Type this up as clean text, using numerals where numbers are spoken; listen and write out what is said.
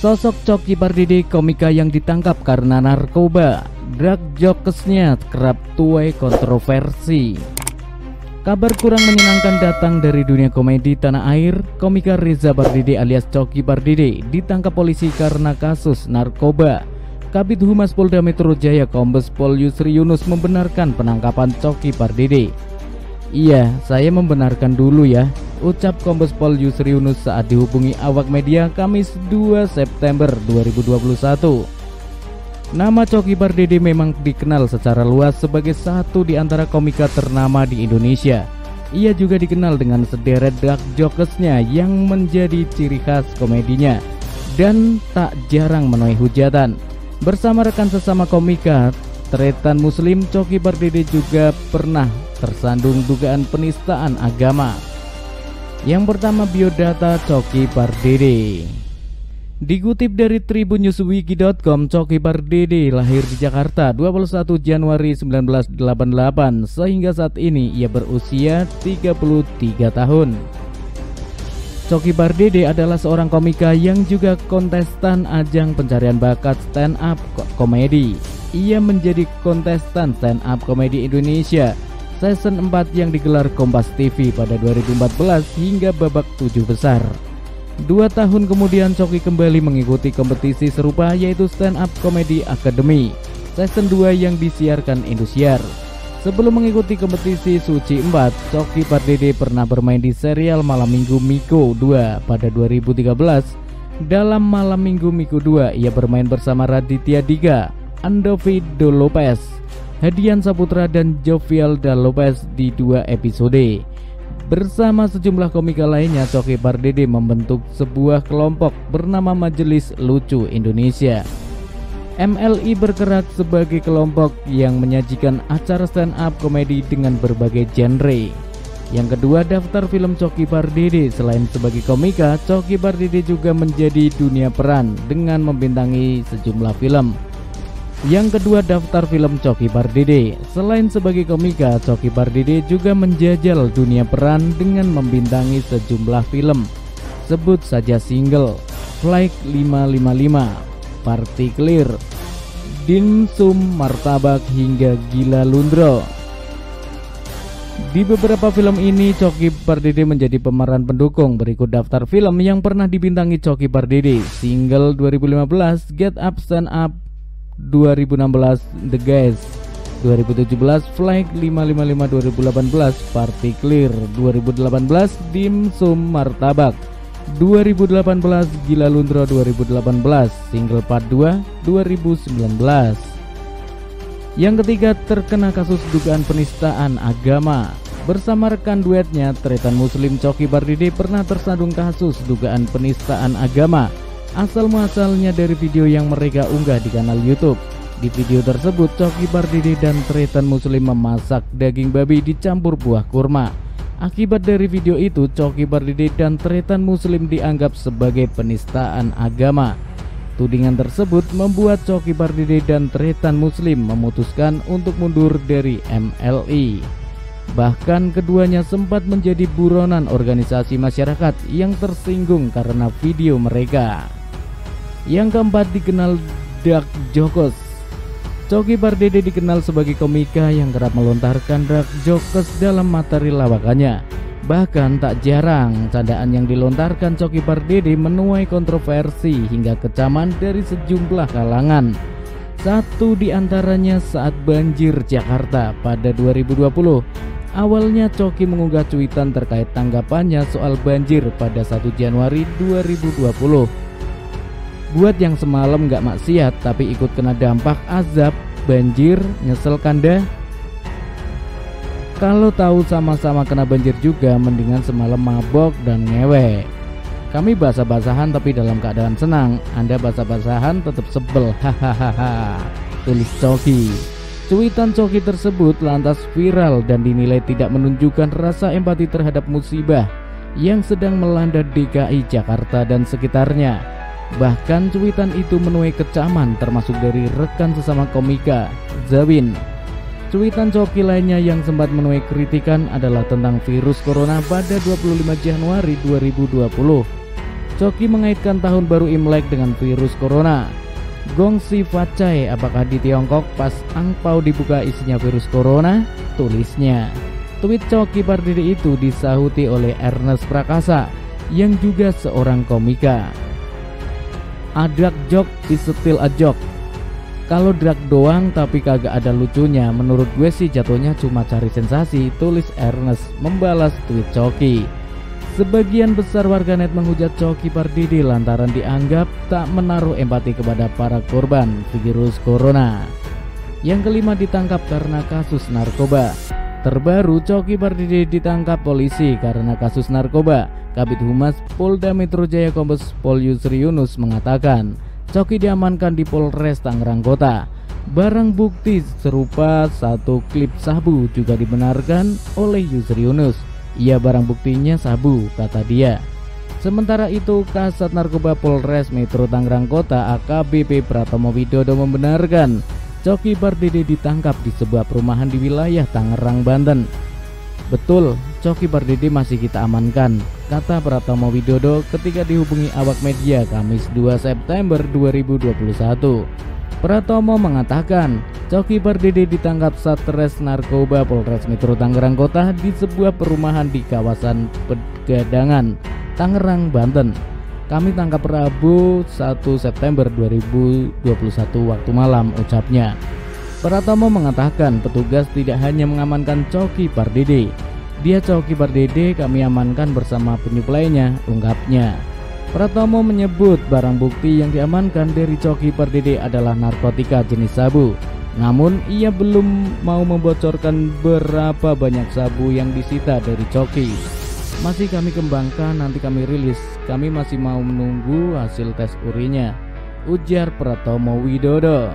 Sosok Coki Pardede, komika yang ditangkap karena narkoba. Drug jokesnya kerap tuai kontroversi. Kabar kurang menyenangkan datang dari dunia komedi tanah air. Komika Reza Pardede alias Coki Pardede ditangkap polisi karena kasus narkoba. Kabid Humas Polda Metro Jaya Kombes Pol Yusri Yunus membenarkan penangkapan Coki Pardede. Iya, saya membenarkan dulu ya, ucap Kombes Pol Yusri Yunus saat dihubungi awak media Kamis 2 September 2021. Nama Coki Pardede memang dikenal secara luas sebagai satu di antara komika ternama di Indonesia. Ia juga dikenal dengan sederet dark jokesnya yang menjadi ciri khas komedinya dan tak jarang menuai hujatan. Bersama rekan sesama komika Tretan Muslim, Coki Pardede juga pernah tersandung dugaan penistaan agama. Yang pertama, biodata Coki Pardede. Dikutip dari tribunnewswiki.com, Coki Pardede lahir di Jakarta 21 Januari 1988 sehingga saat ini ia berusia 33 tahun. Coki Pardede adalah seorang komika yang juga kontestan ajang pencarian bakat stand up komedi. Ia menjadi kontestan stand up komedi Indonesia season 4 yang digelar Kompas TV pada 2014 hingga babak 7 besar. 2 tahun kemudian Coki kembali mengikuti kompetisi serupa yaitu Stand Up Comedy Academy season 2 yang disiarkan Indosiar. Sebelum mengikuti kompetisi Suci 4, Coki Pardede pernah bermain di serial Malam Minggu Miko 2 pada 2013. Dalam Malam Minggu Miko 2 ia bermain bersama Raditya Dika, Andovido Lopez, Hadian Saputra dan Jovialda Lopez di 2 episode. Bersama sejumlah komika lainnya, Coki Pardede membentuk sebuah kelompok bernama Majelis Lucu Indonesia. MLI bergerak sebagai kelompok yang menyajikan acara stand up komedi dengan berbagai genre. Yang kedua, daftar film Coki Pardede. Selain sebagai komika, Coki Pardede juga menjadi dunia peran dengan membintangi sejumlah film. Yang kedua, daftar film Coki Pardede. Selain sebagai komika, Coki Pardede juga menjajal dunia peran dengan membintangi sejumlah film. Sebut saja Single, Flight 555, Party Clear, Dimsum Martabak hingga Gila Lundro. Di beberapa film ini Coki Pardede menjadi pemeran pendukung. Berikut daftar film yang pernah dibintangi Coki Pardede: Single 2015, Get Up Stand Up 2016, The Guys 2017, Flight 555 2018, Party Clear 2018, Dimsum Martabak 2018, Gila Lundro 2018, Single Part 2 2019. Yang ketiga, terkena kasus dugaan penistaan agama. Bersama rekan duetnya Tretan Muslim, Coki Pardede pernah tersandung kasus dugaan penistaan agama. Asal muasalnya dari video yang mereka unggah di kanal YouTube. Di video tersebut, Coki Pardede dan Tretan Muslim memasak daging babi dicampur buah kurma. Akibat dari video itu, Coki Pardede dan Tretan Muslim dianggap sebagai penistaan agama. Tudingan tersebut membuat Coki Pardede dan Tretan Muslim memutuskan untuk mundur dari MLI. Bahkan keduanya sempat menjadi buronan organisasi masyarakat yang tersinggung karena video mereka. Yang keempat, dikenal dark jokes. Coki Pardede dikenal sebagai komika yang kerap melontarkan dark jokes dalam materi lawakannya. Bahkan tak jarang candaan yang dilontarkan Coki Pardede menuai kontroversi hingga kecaman dari sejumlah kalangan. Satu di antaranya saat banjir Jakarta pada 2020. Awalnya Coki mengunggah cuitan terkait tanggapannya soal banjir pada 1 Januari 2020. Buat yang semalam gak maksiat tapi ikut kena dampak azab banjir, nyesel kanda? Kalau tahu sama-sama kena banjir juga, mendingan semalam mabok dan ngewe. Kami basah-basahan tapi dalam keadaan senang. Anda basah-basahan tetap sebel, hahaha, tulis Coki. Cuitan Coki tersebut lantas viral dan dinilai tidak menunjukkan rasa empati terhadap musibah yang sedang melanda DKI Jakarta dan sekitarnya. Bahkan cuitan itu menuai kecaman termasuk dari rekan sesama komika, Zawin. Cuitan Coki lainnya yang sempat menuai kritikan adalah tentang virus corona pada 25 Januari 2020. Coki mengaitkan tahun baru Imlek dengan virus corona. Gongsi Facai, apakah di Tiongkok pas angpau dibuka isinya virus corona? Tulisnya. Tweet Coki Pardede itu disahuti oleh Ernest Prakasa yang juga seorang komika. Adak jok is still a joke. Kalau drag doang tapi kagak ada lucunya, menurut gue sih jatuhnya cuma cari sensasi, tulis Ernest membalas tweet Coki. Sebagian besar warganet menghujat Coki Pardede lantaran dianggap tak menaruh empati kepada para korban virus corona. Yang kelima, ditangkap karena kasus narkoba. Terbaru, Coki Pardede ditangkap polisi karena kasus narkoba. Kabid Humas Polda Metro Jaya Kombes Pol Yusri Yunus mengatakan Coki diamankan di Polres Tangerang Kota. Barang bukti serupa satu klip sabu juga dibenarkan oleh Yusri Yunus. Iya, barang buktinya sabu, kata dia. Sementara itu, Kasat Narkoba Polres Metro Tangerang Kota AKBP Pratomo Widodo membenarkan Coki Pardede ditangkap di sebuah perumahan di wilayah Tangerang, Banten. Betul, Coki Pardede masih kita amankan, kata Pratomo Widodo ketika dihubungi awak media Kamis 2 September 2021. Pratomo mengatakan Coki Pardede ditangkap Satres Narkoba Polres Metro Tangerang Kota di sebuah perumahan di kawasan Pegadangan, Tangerang, Banten. Kami tangkap Rabu 1 September 2021 waktu malam, ucapnya. Pratomo mengatakan petugas tidak hanya mengamankan Coki Pardede. Dia Coki Pardede kami amankan bersama penyuplainya, ungkapnya. Pratomo menyebut barang bukti yang diamankan dari Coki Pardede adalah narkotika jenis sabu. Namun ia belum mau membocorkan berapa banyak sabu yang disita dari Coki. Masih kami kembangkan, nanti kami rilis. Kami masih mau menunggu hasil tes urinnya, ujar Pratomo Widodo.